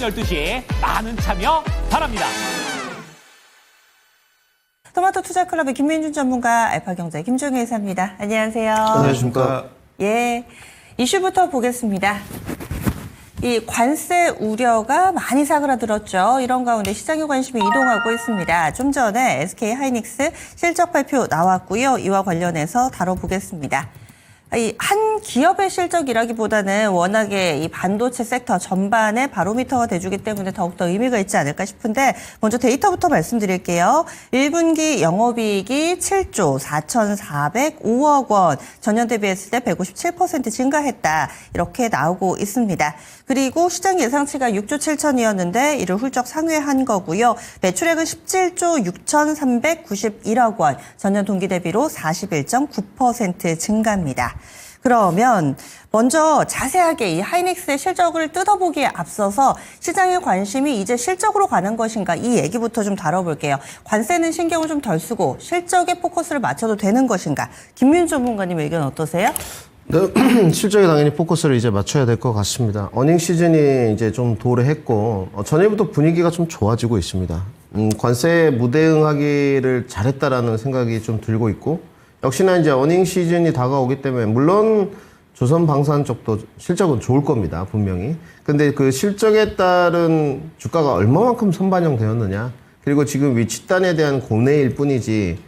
12시 많은 참여 바랍니다. 토마토 투자클럽의 김민준 전문가, 알파경제 김종혜 이사입니다. 안녕하세요. 안녕하십니까. 예, 이슈부터 보겠습니다. 이 관세 우려가 많이 사그라들었죠. 이런 가운데 시장의 관심이 이동하고 있습니다. 좀 전에 SK 하이닉스 실적 발표 나왔고요. 이와 관련해서 다뤄보겠습니다. 이 한 기업의 실적이라기보다는 워낙에 이 반도체 섹터 전반의 바로미터가 돼주기 때문에 더욱더 의미가 있지 않을까 싶은데 먼저 데이터부터 말씀드릴게요. 1분기 영업이익이 7조 4,405억 원, 전년 대비했을 때 157% 증가했다. 이렇게 나오고 있습니다. 그리고 시장 예상치가 6조 7천이었는데 이를 훌쩍 상회한 거고요. 매출액은 17조 6,391억 원, 전년 동기 대비로 41.9% 증가입니다. 그러면 먼저 자세하게 이 하이닉스의 실적을 뜯어보기에 앞서서 시장의 관심이 이제 실적으로 가는 것인가, 이 얘기부터 좀 다뤄볼게요. 관세는 신경을 좀 덜 쓰고 실적에 포커스를 맞춰도 되는 것인가? 김민준 전문가님 의견 어떠세요? 네, 실적에 당연히 포커스를 이제 맞춰야 될 것 같습니다. 어닝 시즌이 이제 좀 도래했고 전일부터 분위기가 좀 좋아지고 있습니다. 관세에 무대응하기를 잘했다라는 생각이 좀 들고 있고, 역시나 이제 어닝 시즌이 다가오기 때문에 물론 조선방산 쪽도 실적은 좋을 겁니다, 분명히. 근데 그 실적에 따른 주가가 얼마만큼 선반영되었느냐, 그리고 지금 위치단에 대한 고뇌일 뿐이지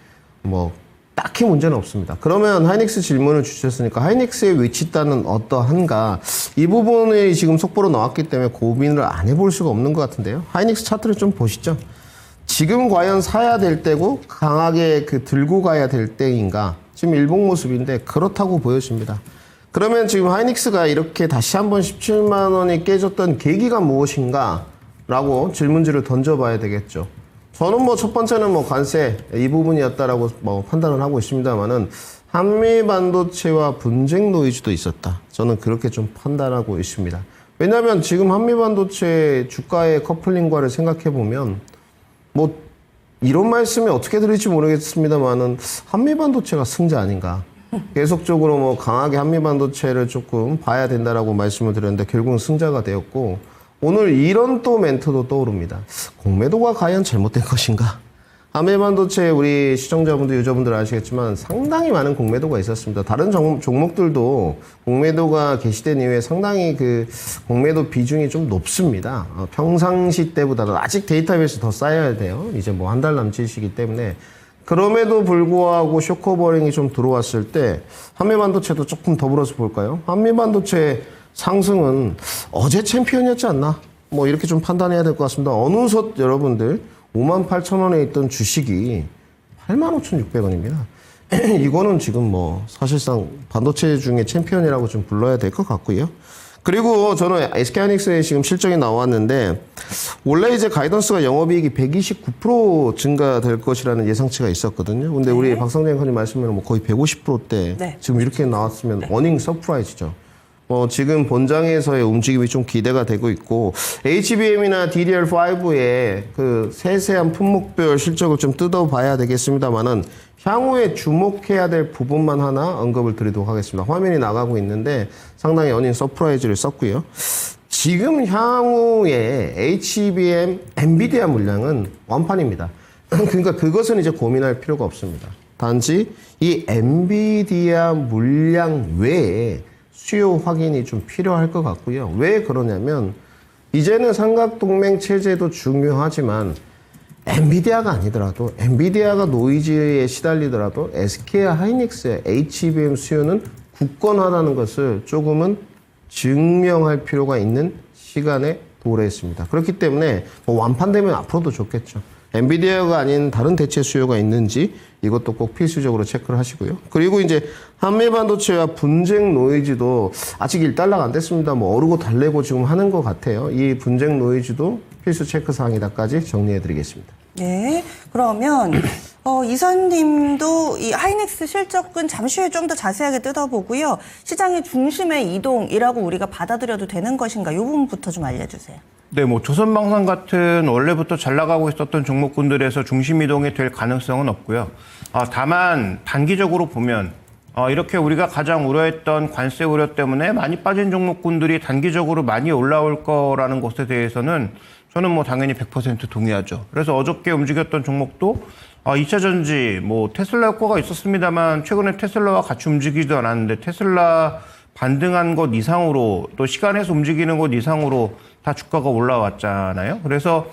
뭐 딱히 문제는 없습니다. 그러면 하이닉스 질문을 주셨으니까 하이닉스의 위치단은 어떠한가, 이 부분이 지금 속보로 나왔기 때문에 고민을 안 해볼 수가 없는 것 같은데요. 하이닉스 차트를 좀 보시죠. 지금 과연 사야 될 때고 강하게 들고 가야 될 때인가, 지금 일봉 모습인데 그렇다고 보여집니다. 그러면 지금 하이닉스가 이렇게 다시 한번 17만 원이 깨졌던 계기가 무엇인가 라고 질문지를 던져봐야 되겠죠. 저는 뭐 첫 번째는 뭐 관세 이 부분이었다라고 뭐 판단을 하고 있습니다만은 한미 반도체와 분쟁 노이즈도 있었다. 저는 그렇게 좀 판단하고 있습니다. 왜냐하면 지금 한미 반도체 주가의 커플링과를 생각해 보면 뭐 이런 말씀이 어떻게 들릴지 모르겠습니다만은 한미 반도체가 승자 아닌가. 계속적으로 뭐 강하게 한미 반도체를 조금 봐야 된다라고 말씀을 드렸는데 결국은 승자가 되었고, 오늘 이런 또 멘트도 떠오릅니다. 공매도가 과연 잘못된 것인가? 한미 반도체 우리 시청자분들, 유저분들 아시겠지만 상당히 많은 공매도가 있었습니다. 다른 종목들도 공매도가 개시된 이후에 상당히 그 공매도 비중이 좀 높습니다. 평상시 때보다도 아직 데이터베이스 더 쌓여야 돼요. 이제 뭐 한 달 남짓이기 때문에. 그럼에도 불구하고 쇼커버링이 좀 들어왔을 때 한미 반도체도 조금 더불어서 볼까요? 한미 반도체 상승은 어제 챔피언이었지 않나? 뭐 이렇게 좀 판단해야 될 것 같습니다. 어느덧 여러분들 58,000원에 있던 주식이 85,600원입니다. 이거는 지금 뭐 사실상 반도체 중에 챔피언이라고 좀 불러야 될 것 같고요. 그리고 저는 SK하이닉스의 지금 실적이 나왔는데 원래 이제 가이던스가 영업이익이 129% 증가될 것이라는 예상치가 있었거든요. 근데 우리 박성재 앵커님 말씀대로 뭐 거의 150%대 네. 지금 이렇게 나왔으면 어닝 서프라이즈죠. 지금 본장에서의 움직임이 좀 기대가 되고 있고, HBM이나 DDR5의 그 세세한 품목별 실적을 좀 뜯어봐야 되겠습니다만은 향후에 주목해야 될 부분만 하나 언급을 드리도록 하겠습니다. 화면이 나가고 있는데 상당히 어닝 서프라이즈를 썼고요. 지금 향후에 HBM, 엔비디아 물량은 완판입니다. 그러니까 그것은 이제 고민할 필요가 없습니다. 단지 이 엔비디아 물량 외에 수요 확인이 좀 필요할 것 같고요. 왜 그러냐면 이제는 삼각동맹 체제도 중요하지만 엔비디아가 아니더라도, 엔비디아가 노이즈에 시달리더라도 SK 하이닉스의 HBM 수요는 굳건하다는 것을 조금은 증명할 필요가 있는 시간에 도래했습니다. 그렇기 때문에 뭐 완판되면 앞으로도 좋겠죠. 엔비디아가 아닌 다른 대체 수요가 있는지 이것도 꼭 필수적으로 체크를 하시고요. 그리고 이제 한미 반도체와 분쟁 노이즈도 아직 일단락 안 됐습니다. 뭐 어르고 달래고 지금 하는 것 같아요. 이 분쟁 노이즈도 필수 체크 사항이다까지 정리해 드리겠습니다. 네, 그러면 이사님도 이 하이닉스 실적은 잠시 후에 좀 더 자세하게 뜯어보고요. 시장의 중심의 이동이라고 우리가 받아들여도 되는 것인가, 이 부분부터 좀 알려주세요. 네, 뭐 조선방산 같은 원래부터 잘 나가고 있었던 종목군들에서 중심 이동이 될 가능성은 없고요. 다만 단기적으로 보면 이렇게 우리가 가장 우려했던 관세 우려 때문에 많이 빠진 종목군들이 단기적으로 많이 올라올 거라는 것에 대해서는 저는 뭐 당연히 100% 동의하죠. 그래서 어저께 움직였던 종목도 2차 전지, 뭐 테슬라 효과가 있었습니다만 최근에 테슬라와 같이 움직이지도 않았는데 테슬라 반등한 것 이상으로 또 시간에서 움직이는 것 이상으로 다 주가가 올라왔잖아요. 그래서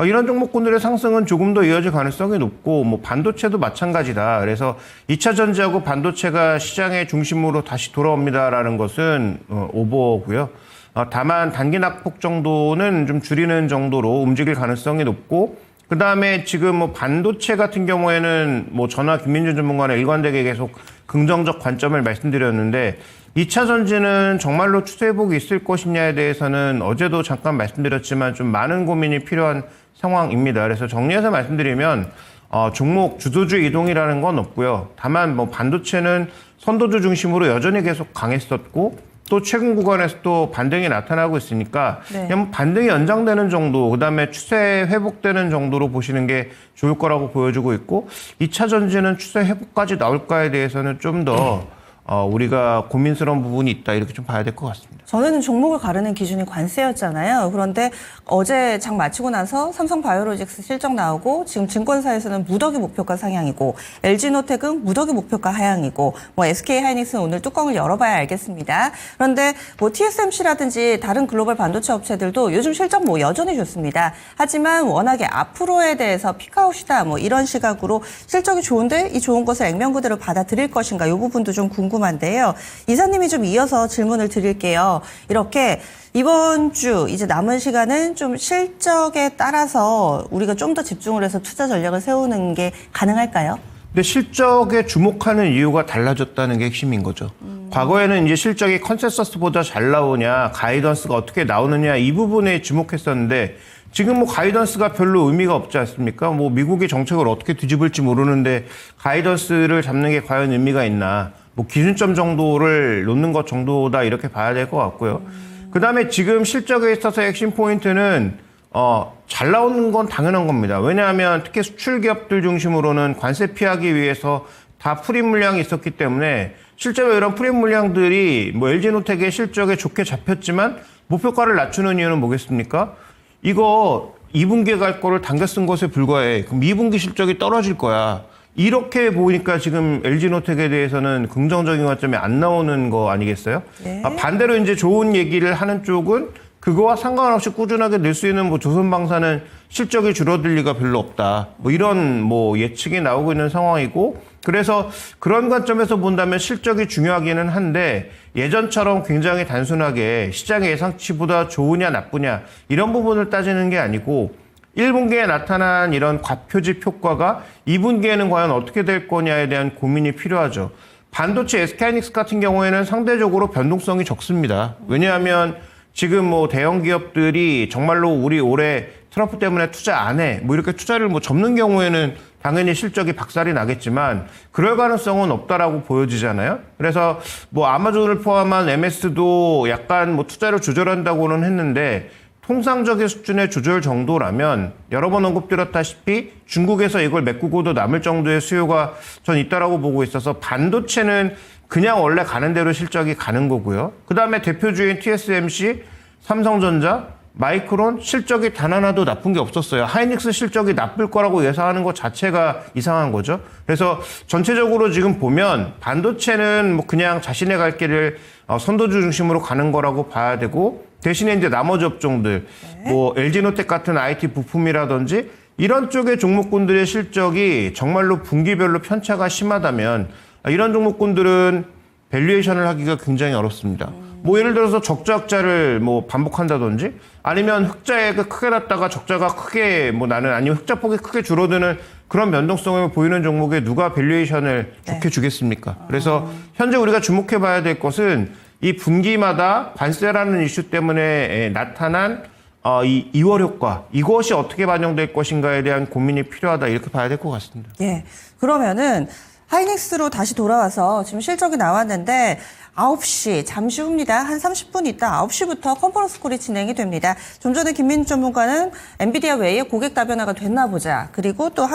이런 종목군들의 상승은 조금 더 이어질 가능성이 높고 뭐 반도체도 마찬가지다. 그래서 2차 전지하고 반도체가 시장의 중심으로 다시 돌아옵니다라는 것은 오버고요. 다만 단기 낙폭 정도는 좀 줄이는 정도로 움직일 가능성이 높고 그다음에 지금 뭐 반도체 같은 경우에는 뭐 저나 김민준 전문가는 일관되게 계속 긍정적 관점을 말씀드렸는데 2차 전지는 정말로 추세 회복이 있을 것이냐에 대해서는 어제도 잠깐 말씀드렸지만 좀 많은 고민이 필요한 상황입니다. 그래서 정리해서 말씀드리면 종목 주도주 이동이라는 건 없고요. 다만 뭐 반도체는 선도주 중심으로 여전히 계속 강했었고 또 최근 구간에서 또 반등이 나타나고 있으니까 네. 그냥 반등이 연장되는 정도, 그다음에 추세 회복되는 정도로 보시는 게 좋을 거라고 보여주고 있고 2차 전지는 추세 회복까지 나올까에 대해서는 좀 더 우리가 고민스러운 부분이 있다 이렇게 좀 봐야 될 것 같습니다. 전에는 종목을 가르는 기준이 관세였잖아요. 그런데 어제 장 마치고 나서 삼성바이오로직스 실적 나오고 지금 증권사에서는 무더기 목표가 상향이고 LG노텍은 무더기 목표가 하향이고 뭐 SK하이닉스는 오늘 뚜껑을 열어봐야 알겠습니다. 그런데 뭐 TSMC라든지 다른 글로벌 반도체 업체들도 요즘 실적 뭐 여전히 좋습니다. 하지만 워낙에 앞으로에 대해서 피크아웃이다 뭐 이런 시각으로 실적이 좋은데 이 좋은 것을 액면 그대로 받아들일 것인가 이 부분도 좀 궁금한데요. 이사님이 좀 이어서 질문을 드릴게요. 이렇게 이번 주 이제 남은 시간은 좀 실적에 따라서 우리가 좀 더 집중을 해서 투자 전략을 세우는 게 가능할까요? 근데 실적에 주목하는 이유가 달라졌다는 게 핵심인 거죠. 과거에는 이제 실적이 컨센서스보다 잘 나오냐, 가이던스가 어떻게 나오느냐 이 부분에 주목했었는데 지금 뭐 가이던스가 별로 의미가 없지 않습니까? 뭐 미국의 정책을 어떻게 뒤집을지 모르는데 가이던스를 잡는 게 과연 의미가 있나? 뭐 기준점 정도를 놓는 것 정도다 이렇게 봐야 될 것 같고요. 그다음에 지금 실적에 있어서의 핵심 포인트는 잘 나오는 건 당연한 겁니다. 왜냐하면 특히 수출 기업들 중심으로는 관세 피하기 위해서 다 프리 물량이 있었기 때문에 실제로 이런 프리 물량들이 뭐 LG노텍의 실적에 좋게 잡혔지만 목표가를 낮추는 이유는 뭐겠습니까? 이거 2분기에 갈 거를 당겨 쓴 것에 불과해. 그럼 2분기 실적이 떨어질 거야. 이렇게 보니까 지금 LG노텍에 대해서는 긍정적인 관점이 안 나오는 거 아니겠어요? 네. 반대로 이제 좋은 얘기를 하는 쪽은 그거와 상관없이 꾸준하게 낼 수 있는 뭐 조선방사는 실적이 줄어들 리가 별로 없다. 뭐 이런 뭐 예측이 나오고 있는 상황이고 그래서 그런 관점에서 본다면 실적이 중요하기는 한데 예전처럼 굉장히 단순하게 시장의 예상치보다 좋으냐 나쁘냐 이런 부분을 따지는 게 아니고 1분기에 나타난 이런 과표집 효과가 2분기에는 과연 어떻게 될 거냐에 대한 고민이 필요하죠. 반도체 SK하이닉스 같은 경우에는 상대적으로 변동성이 적습니다. 왜냐하면 지금 뭐 대형 기업들이 정말로 우리 올해 트럼프 때문에 투자 안 해. 뭐 이렇게 투자를 뭐 접는 경우에는 당연히 실적이 박살이 나겠지만 그럴 가능성은 없다라고 보여지잖아요. 그래서 뭐 아마존을 포함한 MS도 약간 뭐 투자를 조절한다고는 했는데 통상적인 수준의 조절 정도라면 여러 번 언급드렸다시피 중국에서 이걸 메꾸고도 남을 정도의 수요가 전 있다라고 보고 있어서 반도체는 그냥 원래 가는 대로 실적이 가는 거고요. 그다음에 대표주인 TSMC, 삼성전자, 마이크론 실적이 단 하나도 나쁜 게 없었어요. 하이닉스 실적이 나쁠 거라고 예상하는 것 자체가 이상한 거죠. 그래서 전체적으로 지금 보면 반도체는 뭐 그냥 자신의 갈 길을 선도주 중심으로 가는 거라고 봐야 되고 대신에 이제 나머지 업종들 뭐 LG노텍 같은 IT 부품이라든지 이런 쪽의 종목군들의 실적이 정말로 분기별로 편차가 심하다면 이런 종목군들은 밸류에이션을 하기가 굉장히 어렵습니다. 뭐 예를 들어서 적자 흑자를 뭐 반복한다든지 아니면 흑자액을 크게 났다가 적자가 크게 뭐 나는 아니면 흑자폭이 크게 줄어드는 그런 변동성을 보이는 종목에 누가 밸류에이션을 좋게 주겠습니까? 그래서 현재 우리가 주목해 봐야 될 것은 이 분기마다 관세라는 이슈 때문에 나타난 이 2월 효과 이것이 어떻게 반영될 것인가에 대한 고민이 필요하다 이렇게 봐야 될 것 같습니다. 예. 그러면은 하이닉스로 다시 돌아와서 지금 실적이 나왔는데 9시 잠시 후입니다. 한 30분 있다 9시부터 컨퍼런스 콜이 진행이 됩니다. 좀 전에 김민주 전문가는 엔비디아 외에 고객 다변화가 됐나 보자. 그리고 또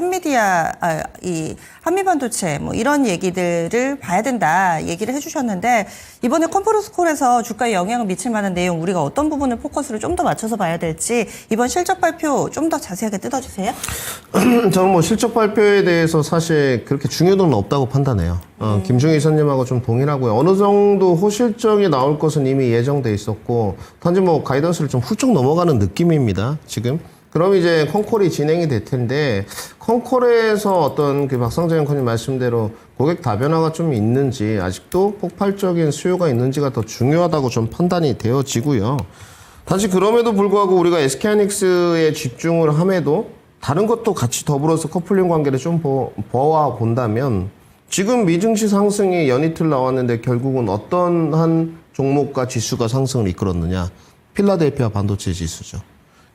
한미반도체 뭐 이런 얘기들을 봐야 된다 얘기를 해주셨는데 이번에 컨퍼런스 콜에서 주가에 영향을 미칠 만한 내용 우리가 어떤 부분을 포커스를 좀 더 맞춰서 봐야 될지 이번 실적 발표 좀 더 자세하게 뜯어주세요. 저는 뭐 실적 발표에 대해서 사실 그렇게 중요도는 없다고 판단해요. 김중희 이사님하고 좀 동일하고요. 어느 정도 호실적이 나올 것은 이미 예정돼 있었고, 단지 뭐 가이던스를 좀 훌쩍 넘어가는 느낌입니다, 지금. 그럼 이제 컨콜이 진행이 될 텐데, 컨콜에서 어떤 그 박상재 앵커님 말씀대로 고객 다변화가 좀 있는지, 아직도 폭발적인 수요가 있는지가 더 중요하다고 좀 판단이 되어지고요. 단지 그럼에도 불구하고 우리가 SK하이닉스에 집중을 함에도 다른 것도 같이 더불어서 커플링 관계를 좀 보아 본다면 지금 미증시 상승이 연이틀 나왔는데 결국은 어떤 한 종목과 지수가 상승을 이끌었느냐? 필라델피아 반도체 지수죠.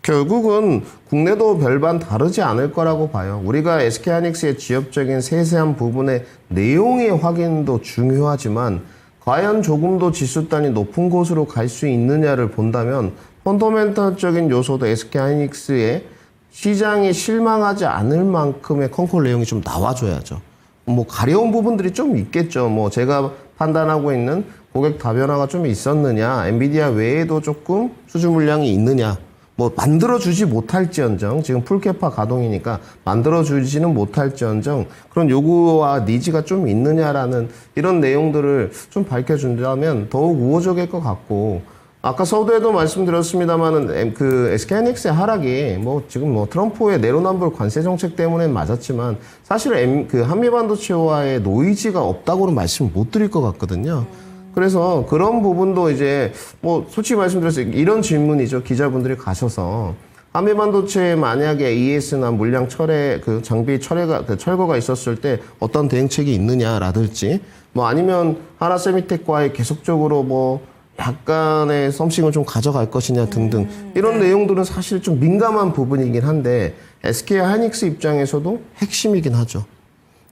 결국은 국내도 별반 다르지 않을 거라고 봐요. 우리가 SK하이닉스의 지엽적인 세세한 부분의 내용의 확인도 중요하지만 과연 조금 더 지수 단위 높은 곳으로 갈 수 있느냐를 본다면 펀더멘탈적인 요소도 SK하이닉스의 시장이 실망하지 않을 만큼의 컨콜 내용이 좀 나와줘야죠. 뭐 가려운 부분들이 좀 있겠죠. 뭐 제가 판단하고 있는 고객 다변화가 좀 있었느냐, 엔비디아 외에도 조금 수주 물량이 있느냐, 뭐 만들어주지 못할지언정, 지금 풀캐파 가동이니까 만들어주지는 못할지언정 그런 요구와 니즈가 좀 있느냐라는 이런 내용들을 좀 밝혀준다면 더욱 우호적일 것 같고, 아까 서두에도 말씀드렸습니다만은 그 SK하이닉스의 하락이 뭐 지금 뭐 트럼프의 내로남불 관세 정책 때문에 맞았지만 사실 그 한미반도체와의 노이즈가 없다고는 말씀 못 드릴 것 같거든요. 그래서 그런 부분도 이제 뭐 솔직히 말씀드렸어요. 이런 질문이죠. 기자분들이 가셔서 한미반도체에 만약에 ES나 물량 철회 그 장비 철회가 그 철거가 있었을 때 어떤 대응책이 있느냐라든지 뭐 아니면 하나세미텍과의 계속적으로 뭐 약간의 썸씽을 좀 가져갈 것이냐 등등 이런 내용들은 사실 좀 민감한 부분이긴 한데 SK하이닉스 입장에서도 핵심이긴 하죠.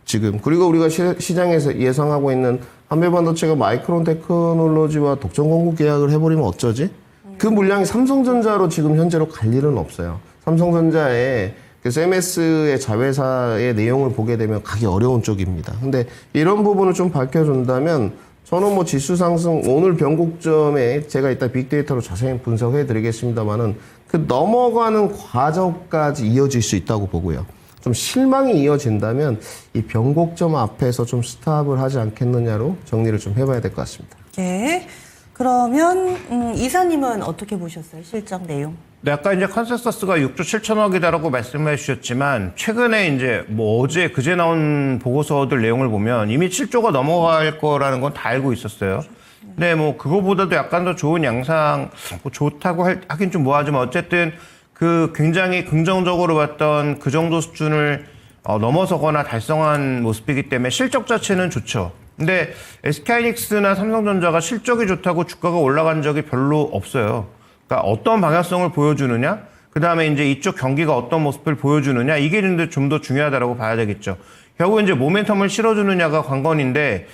지금 그리고 우리가 시장에서 예상하고 있는 한미반도체가 마이크론 테크놀로지와 독점 공급 계약을 해버리면 어쩌지? 그 물량이 삼성전자로 지금 현재로 갈 일은 없어요. 삼성전자의 그 MS의 자회사의 내용을 보게 되면 가기 어려운 쪽입니다. 근데 이런 부분을 좀 밝혀준다면 저는 뭐 지수 상승 오늘 변곡점에 제가 이따 빅데이터로 자세히 분석해 드리겠습니다만은 그 넘어가는 과정까지 이어질 수 있다고 보고요. 좀 실망이 이어진다면 이 변곡점 앞에서 좀 스탑을 하지 않겠느냐로 정리를 좀 해봐야 될 것 같습니다. 예. 그러면 이사님은 어떻게 보셨어요? 실적 내용? 네, 아까 이제 컨센서스가 6조 7천억이다라고 말씀해 주셨지만 최근에 이제 뭐 어제 그제 나온 보고서들 내용을 보면 이미 7조가 넘어갈 거라는 건 다 알고 있었어요. 근데 뭐 그거보다도 약간 더 좋은 양상, 뭐 좋다고 하긴 좀 뭐하지만 어쨌든 그 굉장히 긍정적으로 봤던 그 정도 수준을 넘어서거나 달성한 모습이기 때문에 실적 자체는 좋죠. 근데 SK하이닉스나 삼성전자가 실적이 좋다고 주가가 올라간 적이 별로 없어요. 그러니까 어떤 방향성을 보여주느냐, 그 다음에 이제 이쪽 경기가 어떤 모습을 보여주느냐, 이게 좀 더 중요하다고 봐야 되겠죠. 결국 이제 모멘텀을 실어주느냐가 관건인데,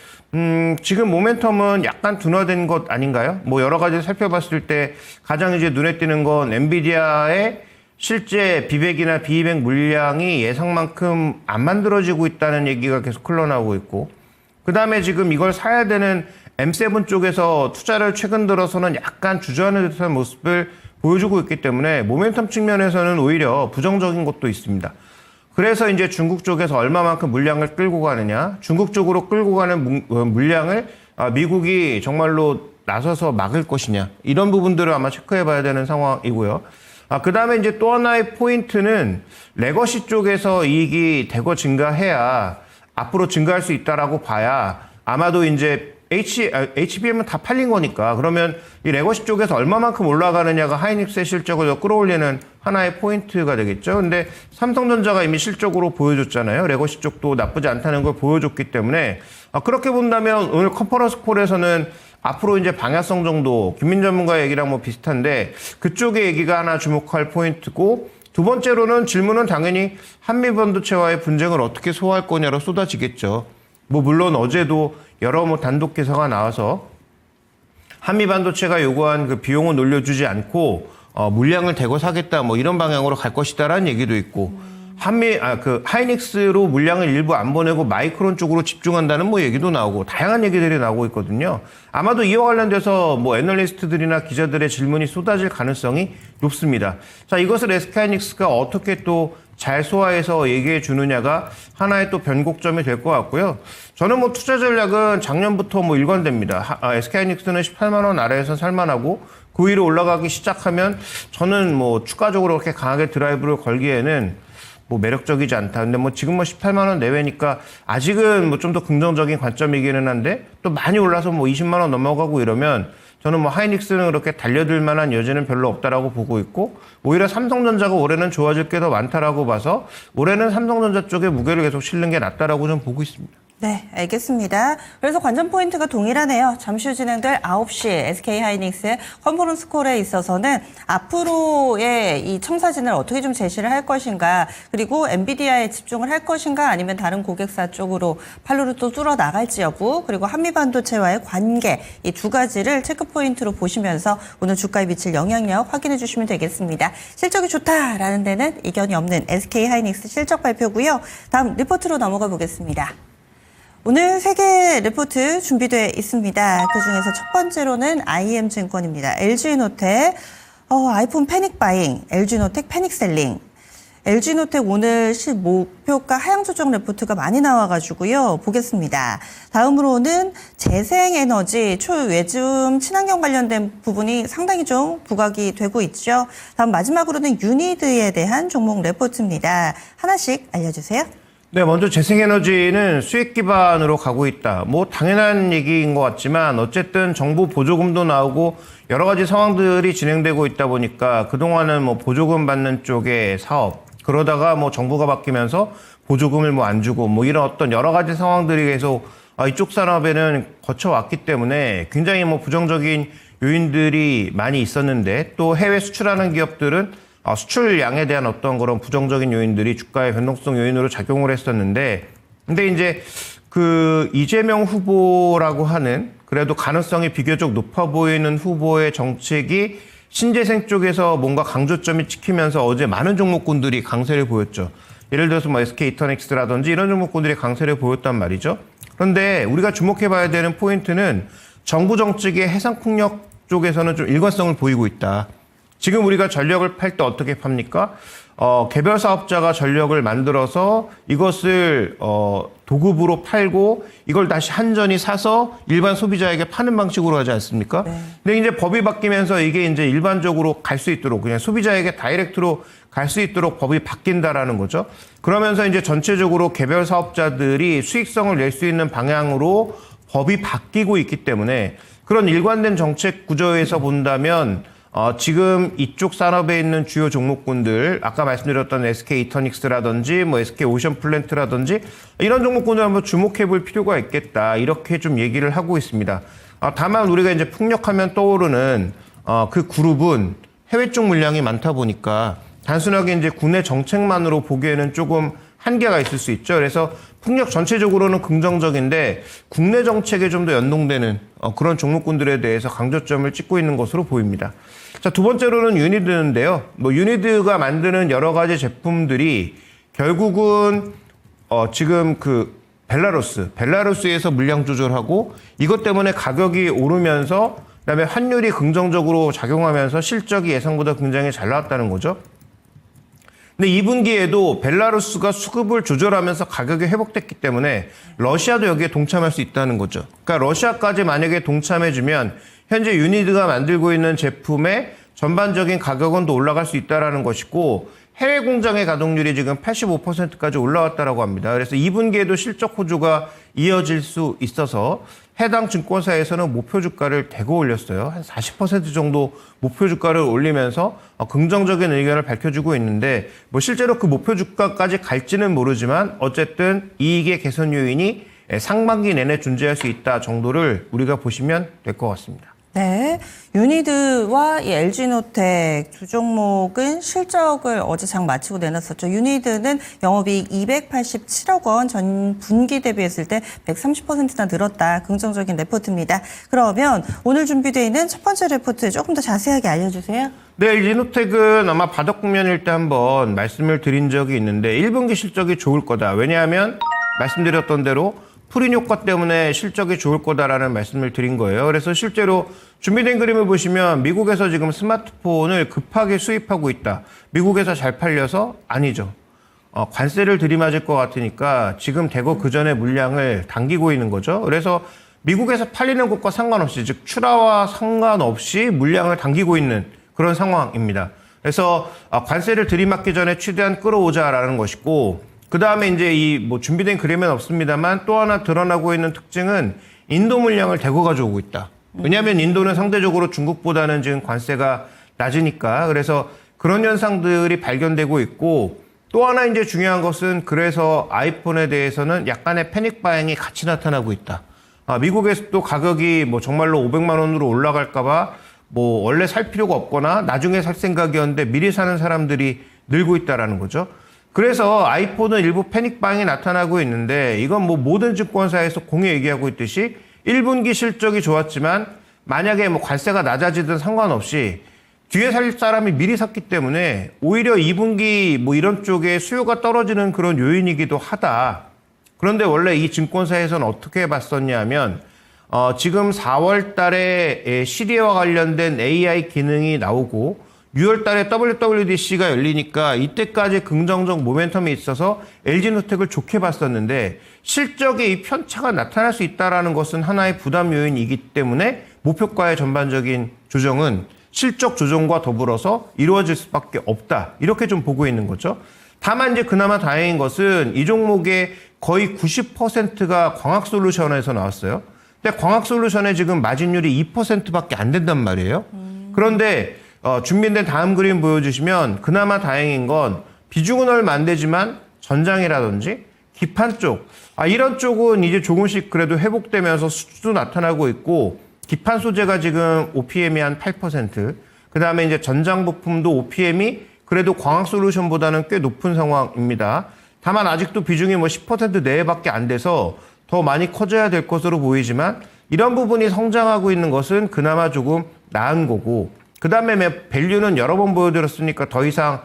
지금 모멘텀은 약간 둔화된 것 아닌가요? 뭐 여러 가지 살펴봤을 때 가장 이제 눈에 띄는 건 엔비디아의 실제 비백이나 비이백 물량이 예상만큼 안 만들어지고 있다는 얘기가 계속 흘러나오고 있고, 그 다음에 지금 이걸 사야 되는 M7 쪽에서 투자를 최근 들어서는 약간 주저하는 듯한 모습을 보여주고 있기 때문에 모멘텀 측면에서는 오히려 부정적인 것도 있습니다. 그래서 이제 중국 쪽에서 얼마만큼 물량을 끌고 가느냐, 중국 쪽으로 끌고 가는 물량을 미국이 정말로 나서서 막을 것이냐, 이런 부분들을 아마 체크해 봐야 되는 상황이고요. 그 다음에 이제 또 하나의 포인트는 레거시 쪽에서 이익이 대거 증가해야 앞으로 증가할 수 있다라고 봐야 아마도 이제 HBM은 다 팔린 거니까 그러면 이 레거시 쪽에서 얼마만큼 올라가느냐가 하이닉스의 실적을 더 끌어올리는 하나의 포인트가 되겠죠. 근데 삼성전자가 이미 실적으로 보여줬잖아요. 레거시 쪽도 나쁘지 않다는 걸 보여줬기 때문에 그렇게 본다면 오늘 컨퍼런스 콜에서는 앞으로 이제 방향성 정도 김민 전문가의 얘기랑 뭐 비슷한데 그쪽의 얘기가 하나 주목할 포인트고, 두 번째로는 질문은 당연히 한미반도체와의 분쟁을 어떻게 소화할 거냐로 쏟아지겠죠. 뭐 물론 어제도 여러 뭐 단독 기사가 나와서 한미 반도체가 요구한 그 비용을 놀려주지 않고 물량을 대거 사겠다 뭐 이런 방향으로 갈 것이다라는 얘기도 있고 하이닉스로 물량을 일부 안 보내고 마이크론 쪽으로 집중한다는 뭐 얘기도 나오고 다양한 얘기들이 나오고 있거든요. 아마도 이와 관련돼서 뭐 애널리스트들이나 기자들의 질문이 쏟아질 가능성이 높습니다. 자, 이것을 SK하이닉스가 어떻게 또 잘 소화해서 얘기해 주느냐가 하나의 또 변곡점이 될 것 같고요. 저는 뭐 투자 전략은 작년부터 뭐 일관됩니다. SK하이닉스는 18만 원 아래에서 살만하고 그 위로 올라가기 시작하면 저는 뭐 추가적으로 그렇게 강하게 드라이브를 걸기에는 뭐 매력적이지 않다. 근데 뭐 지금 뭐 18만 원 내외니까 아직은 뭐 좀 더 긍정적인 관점이기는 한데 또 많이 올라서 뭐 20만 원 넘어가고 이러면 저는 뭐 하이닉스는 그렇게 달려들 만한 여지는 별로 없다라고 보고 있고 오히려 삼성전자가 올해는 좋아질 게 더 많다라고 봐서 올해는 삼성전자 쪽에 무게를 계속 실는 게 낫다라고 좀 보고 있습니다. 네, 알겠습니다. 그래서 관전 포인트가 동일하네요. 잠시 후 진행될 9시 SK하이닉스의 컨퍼런스 콜에 있어서는 앞으로의 이 청사진을 어떻게 좀 제시를 할 것인가, 그리고 엔비디아에 집중을 할 것인가, 아니면 다른 고객사 쪽으로 팔로를 또 뚫어 나갈지 여부, 그리고 한미반도체와의 관계, 이 두 가지를 체크 포인트로 보시면서 오늘 주가에 미칠 영향력 확인해 주시면 되겠습니다. 실적이 좋다라는 데는 이견이 없는 SK하이닉스 실적 발표고요. 다음 리포트로 넘어가 보겠습니다. 오늘 3개 리포트 준비되어 있습니다. 그중에서 첫 번째로는 IM증권입니다. LG노텍 아이폰 패닉 바잉, LG노텍 패닉 셀링. LG노텍 오늘 목표가 하향 조정 리포트가 많이 나와가지고요. 보겠습니다. 다음으로는 재생에너지, 초요즘 친환경 관련된 부분이 상당히 좀 부각이 되고 있죠. 다음 마지막으로는 유니드에 대한 종목 리포트입니다. 하나씩 알려주세요. 네, 먼저 재생에너지는 수익 기반으로 가고 있다. 뭐 당연한 얘기인 것 같지만 어쨌든 정부 보조금도 나오고 여러 가지 상황들이 진행되고 있다 보니까 그동안은 뭐 보조금 받는 쪽의 사업, 그러다가 뭐 정부가 바뀌면서 보조금을 뭐 안 주고 뭐 이런 어떤 여러 가지 상황들이 계속 이쪽 산업에는 거쳐왔기 때문에 굉장히 뭐 부정적인 요인들이 많이 있었는데 또 해외 수출하는 기업들은 수출량에 대한 어떤 그런 부정적인 요인들이 주가의 변동성 요인으로 작용을 했었는데, 근데 이제 그 이재명 후보라고 하는 그래도 가능성이 비교적 높아 보이는 후보의 정책이 신재생 쪽에서 뭔가 강조점이 찍히면서 어제 많은 종목군들이 강세를 보였죠. 예를 들어서 뭐 SK이터닉스라든지 이런 종목군들이 강세를 보였단 말이죠. 그런데 우리가 주목해 봐야 되는 포인트는 정부 정책의 해상풍력 쪽에서는 좀 일관성을 보이고 있다. 지금 우리가 전력을 팔 때 어떻게 팝니까? 개별 사업자가 전력을 만들어서 이것을 도급으로 팔고 이걸 다시 한전이 사서 일반 소비자에게 파는 방식으로 하지 않습니까? 네. 근데 이제 법이 바뀌면서 이게 이제 일반적으로 갈 수 있도록 그냥 소비자에게 다이렉트로 갈 수 있도록 법이 바뀐다라는 거죠. 그러면서 이제 전체적으로 개별 사업자들이 수익성을 낼 수 있는 방향으로 법이 바뀌고 있기 때문에 그런 일관된 정책 구조에서 본다면 지금 이쪽 산업에 있는 주요 종목군들, 아까 말씀드렸던 SK이터닉스라든지 뭐 SK오션플랜트라든지 이런 종목군들 한번 주목해 볼 필요가 있겠다. 이렇게 좀 얘기를 하고 있습니다. 다만 우리가 이제 풍력하면 떠오르는 그 그룹은 해외 쪽 물량이 많다 보니까 단순하게 이제 국내 정책만으로 보기에는 조금 한계가 있을 수 있죠. 그래서 풍력 전체적으로는 긍정적인데 국내 정책에 좀 더 연동되는 그런 종목군들에 대해서 강조점을 찍고 있는 것으로 보입니다. 자, 두 번째로는 유니드인데요. 뭐 유니드가 만드는 여러 가지 제품들이 결국은 지금 그 벨라루스에서 물량 조절하고 이것 때문에 가격이 오르면서 그다음에 환율이 긍정적으로 작용하면서 실적이 예상보다 굉장히 잘 나왔다는 거죠. 근데 2분기에도 벨라루스가 수급을 조절하면서 가격이 회복됐기 때문에 러시아도 여기에 동참할 수 있다는 거죠. 그러니까 러시아까지 만약에 동참해주면 현재 유니드가 만들고 있는 제품의 전반적인 가격은 더 올라갈 수 있다는 것이고 해외 공장의 가동률이 지금 85%까지 올라왔다고 합니다. 그래서 2분기에도 실적 호조가 이어질 수 있어서 해당 증권사에서는 목표 주가를 대거 올렸어요. 한 40% 정도 목표 주가를 올리면서 긍정적인 의견을 밝혀주고 있는데 뭐 실제로 그 목표 주가까지 갈지는 모르지만 어쨌든 이익의 개선 요인이 상반기 내내 존재할 수 있다 정도를 우리가 보시면 될 것 같습니다. 네, 유니드와 이 LG노텍 두 종목은 실적을 어제 장 마치고 내놨었죠. 유니드는 영업이익 287억 원, 전 분기 대비했을 때 130%나 늘었다. 긍정적인 레포트입니다. 그러면 오늘 준비되어 있는 첫 번째 레포트 조금 더 자세하게 알려주세요. 네, LG노텍은 아마 바닥 국면일 때 한번 말씀을 드린 적이 있는데 1분기 실적이 좋을 거다. 왜냐하면 말씀드렸던 대로 풀인 효과 때문에 실적이 좋을 거다라는 말씀을 드린 거예요. 그래서 실제로 준비된 그림을 보시면 미국에서 지금 스마트폰을 급하게 수입하고 있다. 미국에서 잘 팔려서 아니죠. 관세를 들이맞을 것 같으니까 지금 대거 그 전에 물량을 당기고 있는 거죠. 그래서 미국에서 팔리는 것과 상관없이, 즉 출하와 상관없이 물량을 당기고 있는 그런 상황입니다. 그래서 관세를 들이맞기 전에 최대한 끌어오자라는 것이고, 그 다음에 이제 이 준비된 그림은 없습니다만 또 하나 드러나고 있는 특징은 인도 물량을 대거 가져오고 있다. 왜냐하면 인도는 상대적으로 중국보다는 지금 관세가 낮으니까. 그래서 그런 현상들이 발견되고 있고, 또 하나 이제 중요한 것은 그래서 아이폰에 대해서는 약간의 패닉 바잉이 같이 나타나고 있다. 미국에서도 가격이 정말로 500만 원으로 올라갈까봐 원래 살 필요가 없거나 나중에 살 생각이었는데 미리 사는 사람들이 늘고 있다라는 거죠. 그래서 아이폰은 일부 패닉방이 나타나고 있는데, 이건 모든 증권사에서 공유 얘기하고 있듯이 1분기 실적이 좋았지만 만약에 관세가 낮아지든 상관없이 뒤에 살 사람이 미리 샀기 때문에 오히려 2분기 이런 쪽에 수요가 떨어지는 그런 요인이기도 하다. 그런데 원래 이 증권사에서는 어떻게 봤었냐 하면 지금 4월 달에 시리와 관련된 AI 기능이 나오고 6월 달에 WWDC가 열리니까 이때까지 긍정적 모멘텀이 있어서 LG노텍을 좋게 봤었는데, 실적에 이 편차가 나타날 수 있다는 것은 하나의 부담 요인이기 때문에 목표가의 전반적인 조정은 실적 조정과 더불어서 이루어질 수밖에 없다. 이렇게 좀 보고 있는 거죠. 다만 이제 그나마 다행인 것은 이 종목의 거의 90%가 광학솔루션에서 나왔어요. 근데 광학솔루션의 지금 마진율이 2%밖에 안 된단 말이에요. 그런데 준비된 다음 그림 보여주시면 그나마 다행인 건 비중은 얼마 안 되지만 전장이라든지 기판 쪽, 이런 쪽은 이제 조금씩 그래도 회복되면서 수주도 나타나고 있고, 기판 소재가 지금 OPM이 한 8%, 그 다음에 이제 전장 부품도 OPM이 그래도 광학솔루션보다는 꽤 높은 상황입니다. 다만 아직도 비중이 10% 내외밖에 안 돼서 더 많이 커져야 될 것으로 보이지만, 이런 부분이 성장하고 있는 것은 그나마 조금 나은 거고, 그 다음에 밸류는 여러 번 보여드렸으니까 더 이상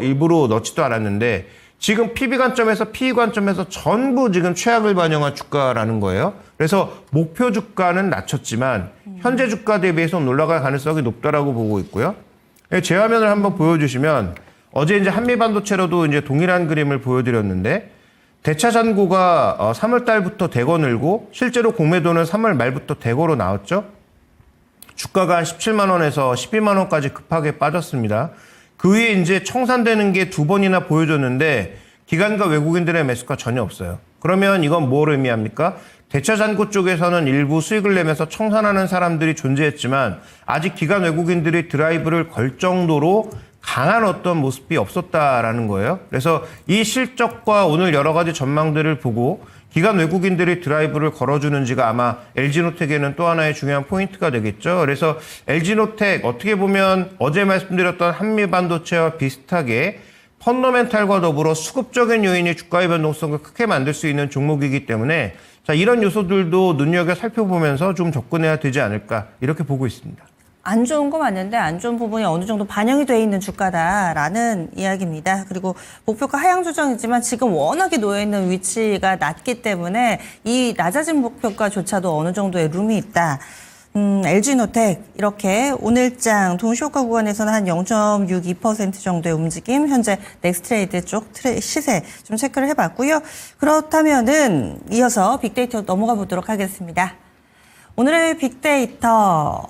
일부러 넣지도 않았는데, 지금 PB 관점에서 PE 관점에서 전부 지금 최악을 반영한 주가라는 거예요. 그래서 목표 주가는 낮췄지만 현재 주가 대비해서 올라갈 가능성이 높다라고 보고 있고요. 제 화면을 한번 보여주시면, 어제 이제 한미반도체로도 이제 동일한 그림을 보여드렸는데, 대차 잔고가 3월 달부터 대거 늘고 실제로 공매도는 3월 말부터 대거로 나왔죠. 주가가 한 17만 원에서 12만 원까지 급하게 빠졌습니다. 그 위에 이제 청산되는 게 2번이나 보여줬는데 기관과 외국인들의 매수가 전혀 없어요. 그러면 이건 뭘 의미합니까? 대차 잔고 쪽에서는 일부 수익을 내면서 청산하는 사람들이 존재했지만 아직 기관 외국인들이 드라이브를 걸 정도로 강한 어떤 모습이 없었다라는 거예요. 그래서 이 실적과 오늘 여러 가지 전망들을 보고 기관 외국인들이 드라이브를 걸어주는지가 아마 LG노텍에는 또 하나의 중요한 포인트가 되겠죠. 그래서 LG노텍 어떻게 보면 어제 말씀드렸던 한미반도체와 비슷하게 펀더멘탈과 더불어 수급적인 요인이 주가의 변동성을 크게 만들 수 있는 종목이기 때문에 이런 요소들도 눈여겨 살펴보면서 좀 접근해야 되지 않을까 이렇게 보고 있습니다. 안 좋은 거 맞는데 안 좋은 부분이 어느 정도 반영이 돼 있는 주가다라는 이야기입니다. 그리고 목표가 하향 조정이지만 지금 워낙에 놓여 있는 위치가 낮기 때문에 이 낮아진 목표가조차도 어느 정도의 룸이 있다. LG노텍 이렇게 오늘장 동시효과 구간에서는 한 0.62% 정도의 움직임, 현재 넥스트레이드 쪽 시세 좀 체크를 해봤고요. 그렇다면은 이어서 빅데이터 넘어가 보도록 하겠습니다. 오늘의 빅데이터.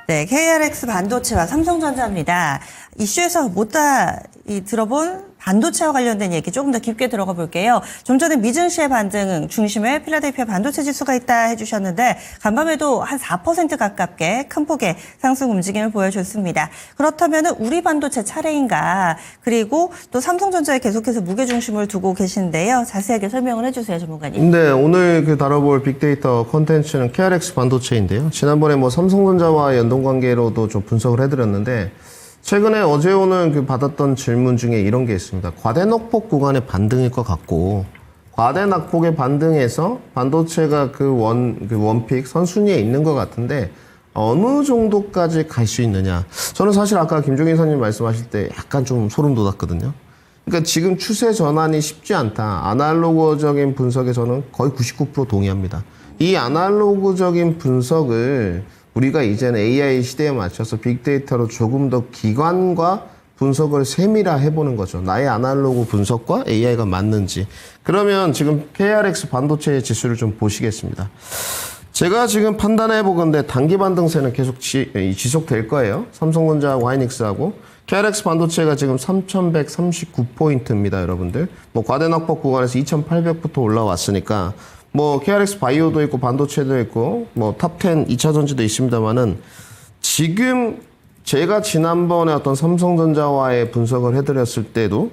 KRX 반도체와 삼성전자입니다. 이슈에서 못다 들어본 반도체와 관련된 얘기 조금 더 깊게 들어가 볼게요. 좀 전에 미증시의 반등 중심에 필라델피아 반도체 지수가 있다 해주셨는데 간밤에도 한 4% 가깝게 큰 폭의 상승 움직임을 보여줬습니다. 그렇다면 우리 반도체 차례인가? 그리고 또 삼성전자에 계속해서 무게중심을 두고 계신데요. 자세하게 설명을 해주세요, 전문가님. 네, 오늘 다뤄볼 빅데이터 콘텐츠는 KRX 반도체인데요. 지난번에 삼성전자와 연동 관계로도 좀 분석을 해드렸는데 최근에 어제 오늘 받았던 질문 중에 이런 게 있습니다. 과대낙폭 구간의 반등일 것 같고 과대낙폭의 반등에서 반도체가 원픽 선순위에 있는 것 같은데 어느 정도까지 갈 수 있느냐. 저는 사실 아까 김종인 선생님 말씀하실 때 약간 좀 소름 돋았거든요. 그러니까 지금 추세 전환이 쉽지 않다. 아날로그적인 분석에 저는 거의 99% 동의합니다. 이 아날로그적인 분석을 우리가 이제는 AI 시대에 맞춰서 빅데이터로 조금 더 기관과 분석을 세밀화해보는 거죠. 나의 아날로그 분석과 AI가 맞는지. 그러면 지금 KRX 반도체 지수를 좀 보시겠습니다. 제가 지금 판단해보건데 단기 반등세는 계속 지속될 거예요. 삼성전자하고 하이닉스하고. KRX 반도체가 지금 3,139포인트입니다, 여러분들. 과대낙폭 구간에서 2,800부터 올라왔으니까 KRX 바이오도 있고 반도체도 있고 탑10 2차전지도 있습니다만은 지금 제가 지난번에 어떤 삼성전자와의 분석을 해드렸을 때도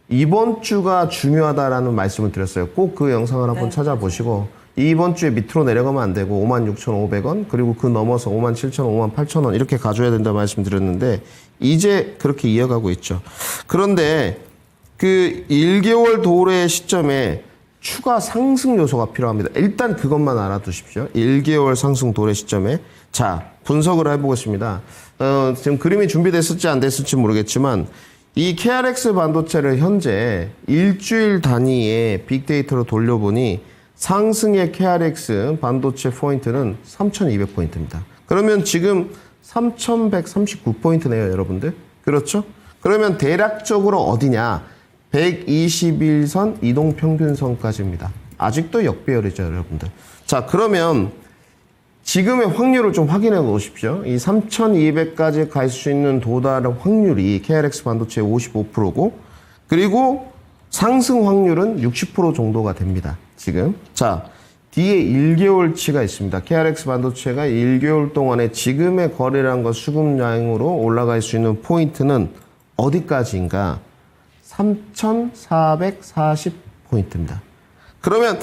이번 주가 중요하다라는 말씀을 드렸어요. 꼭 그 영상을 한번 찾아보시고 이번 주에 밑으로 내려가면 안 되고 56,500원 그리고 그 넘어서 57,000원, 58,000원 이렇게 가져야 된다 말씀드렸는데 이제 그렇게 이어가고 있죠. 그런데 그 1개월 도래의 시점에 추가 상승 요소가 필요합니다. 일단 그것만 알아두십시오. 1개월 상승 도래 시점에. 자, 분석을 해보겠습니다. 지금 그림이 준비됐을지 안 됐을지 모르겠지만 이 KRX 반도체를 현재 일주일 단위의 빅데이터로 돌려보니 상승의 KRX 반도체 포인트는 3,200포인트입니다. 그러면 지금 3,139포인트네요, 여러분들. 그렇죠? 그러면 대략적으로 어디냐? 121선 이동평균선까지입니다. 아직도 역배열이죠, 여러분들. 자, 그러면 지금의 확률을 좀 확인해 보십시오. 이 3,200까지 갈 수 있는 도달의 확률이 KRX 반도체의 55%고 그리고 상승 확률은 60% 정도가 됩니다. 지금. 자, 뒤에 1개월치가 있습니다. KRX 반도체가 1개월 동안에 지금의 거래량과 수급량으로 올라갈 수 있는 포인트는 어디까지인가? 3,440포인트입니다. 그러면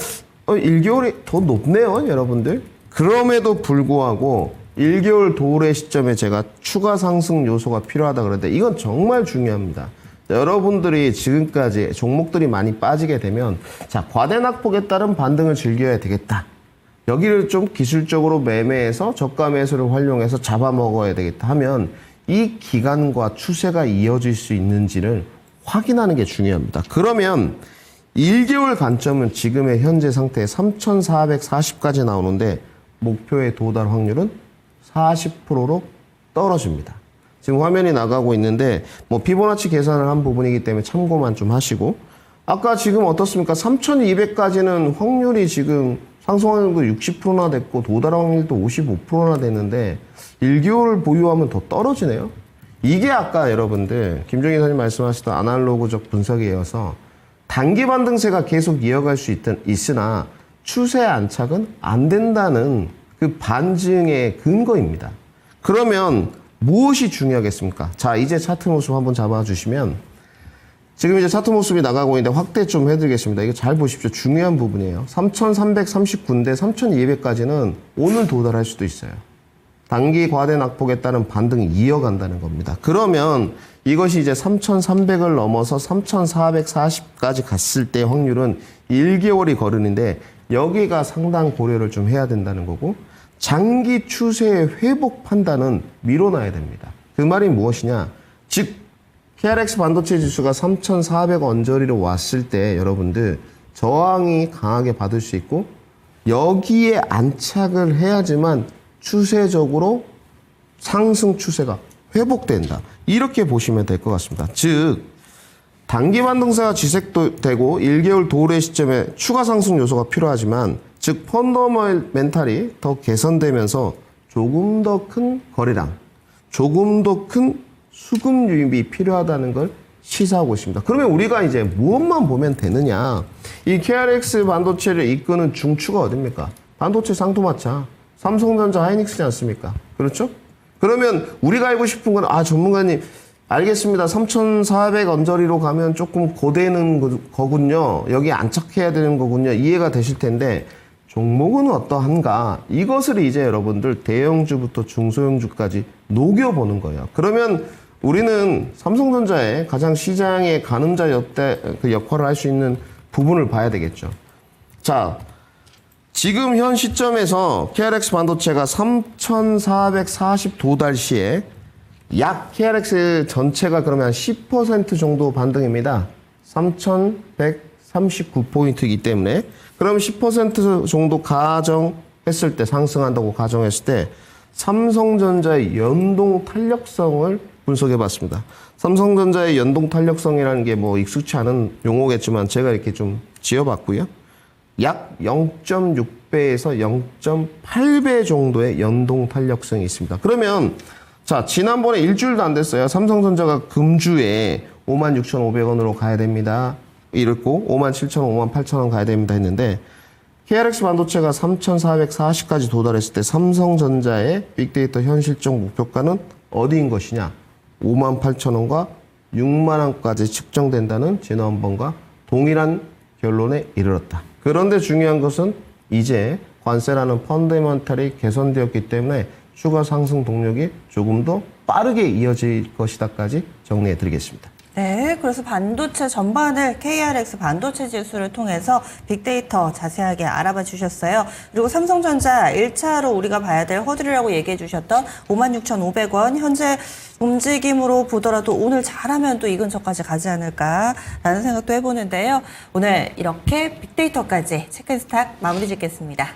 1개월이 더 높네요, 여러분들. 그럼에도 불구하고 1개월 도래 시점에 제가 추가 상승 요소가 필요하다 그러는데 이건 정말 중요합니다. 여러분들이 지금까지 종목들이 많이 빠지게 되면 자, 과대낙폭에 따른 반등을 즐겨야 되겠다. 여기를 좀 기술적으로 매매해서 저가 매수를 활용해서 잡아먹어야 되겠다 하면 이 기간과 추세가 이어질 수 있는지를 확인하는 게 중요합니다. 그러면 1개월 관점은 지금의 현재 상태에 3,440까지 나오는데 목표의 도달 확률은 40%로 떨어집니다. 지금 화면이 나가고 있는데 피보나치 계산을 한 부분이기 때문에 참고만 좀 하시고 아까 지금 어떻습니까? 3,200까지는 확률이 지금 상승 확률도 60%나 됐고 도달 확률도 55%나 됐는데 1개월 보유하면 더 떨어지네요. 이게 아까 여러분들 김종인 선생님 말씀하시던 아날로그적 분석에 이어서 단기 반등세가 계속 이어갈 수 있으나 추세 안착은 안 된다는 그 반증의 근거입니다. 그러면 무엇이 중요하겠습니까? 자, 이제 차트 모습 한번 잡아주시면 지금 이제 차트 모습이 나가고 있는데 확대 좀 해드리겠습니다. 이거 잘 보십시오. 중요한 부분이에요. 3,339인데 3,200까지는 오늘 도달할 수도 있어요. 단기 과대 낙폭에 따른 반등이 이어간다는 겁니다. 그러면 이것이 이제 3,300을 넘어서 3,440까지 갔을 때 확률은 1개월이 거르는데 여기가 상당 고려를 좀 해야 된다는 거고 장기 추세의 회복 판단은 미뤄놔야 됩니다. 그 말이 무엇이냐? 즉 KRX 반도체 지수가 3,400 언저리로 왔을 때 여러분들 저항이 강하게 받을 수 있고 여기에 안착을 해야지만 추세적으로 상승 추세가 회복된다. 이렇게 보시면 될 것 같습니다. 즉 단기 반등세가 지속되고 1개월 도래 시점에 추가 상승 요소가 필요하지만 즉 펀더멘탈이 더 개선되면서 조금 더 큰 거래량, 조금 더 큰 수급 유입이 필요하다는 걸 시사하고 있습니다. 그러면 우리가 이제 무엇만 보면 되느냐? 이 KRX 반도체를 이끄는 중추가 어딥니까? 반도체 쌍두마차, 삼성전자, 하이닉스지 않습니까? 그렇죠? 그러면 우리가 알고 싶은 건, 전문가님, 알겠습니다. 3,400 언저리로 가면 조금 고되는 거군요. 여기 안착해야 되는 거군요. 이해가 되실 텐데, 종목은 어떠한가? 이것을 이제 여러분들 대형주부터 중소형주까지 녹여보는 거예요. 그러면 우리는 삼성전자의 가장 시장의 가늠자 역할을 할 수 있는 부분을 봐야 되겠죠. 자, 지금 현 시점에서 KRX 반도체가 3,440 도달 시에 약 KRX 전체가 그러면 한 10% 정도 반등입니다. 3,139포인트이기 때문에. 그럼 10% 정도 가정했을 때, 상승한다고 가정했을 때, 삼성전자의 연동 탄력성을 분석해 봤습니다. 삼성전자의 연동 탄력성이라는 게 뭐 익숙치 않은 용어겠지만 제가 이렇게 좀 지어봤고요. 약 0.6배에서 0.8배 정도의 연동 탄력성이 있습니다. 그러면 자, 지난번에 일주일도 안 됐어요. 삼성전자가 금주에 56,500원으로 가야 됩니다. 이랬고 57,000원, 58,000원 가야 됩니다 했는데 KRX 반도체가 3,440까지 도달했을 때 삼성전자의 빅데이터 현실적 목표가는 어디인 것이냐? 58,000원과 6만원까지 측정된다는 지난번과 동일한 결론에 이르렀다. 그런데 중요한 것은 이제 관세라는 펀더멘탈이 개선되었기 때문에 추가 상승 동력이 조금 더 빠르게 이어질 것이다까지 정리해 드리겠습니다. 네, 그래서 반도체 전반을 KRX 반도체 지수를 통해서 빅데이터 자세하게 알아봐 주셨어요. 그리고 삼성전자 1차로 우리가 봐야 될 허들이라고 얘기해 주셨던 56,500원 현재 움직임으로 보더라도 오늘 잘하면 또 이 근처까지 가지 않을까라는 생각도 해보는데요. 오늘 이렇게 빅데이터까지 체크스탁 마무리 짓겠습니다.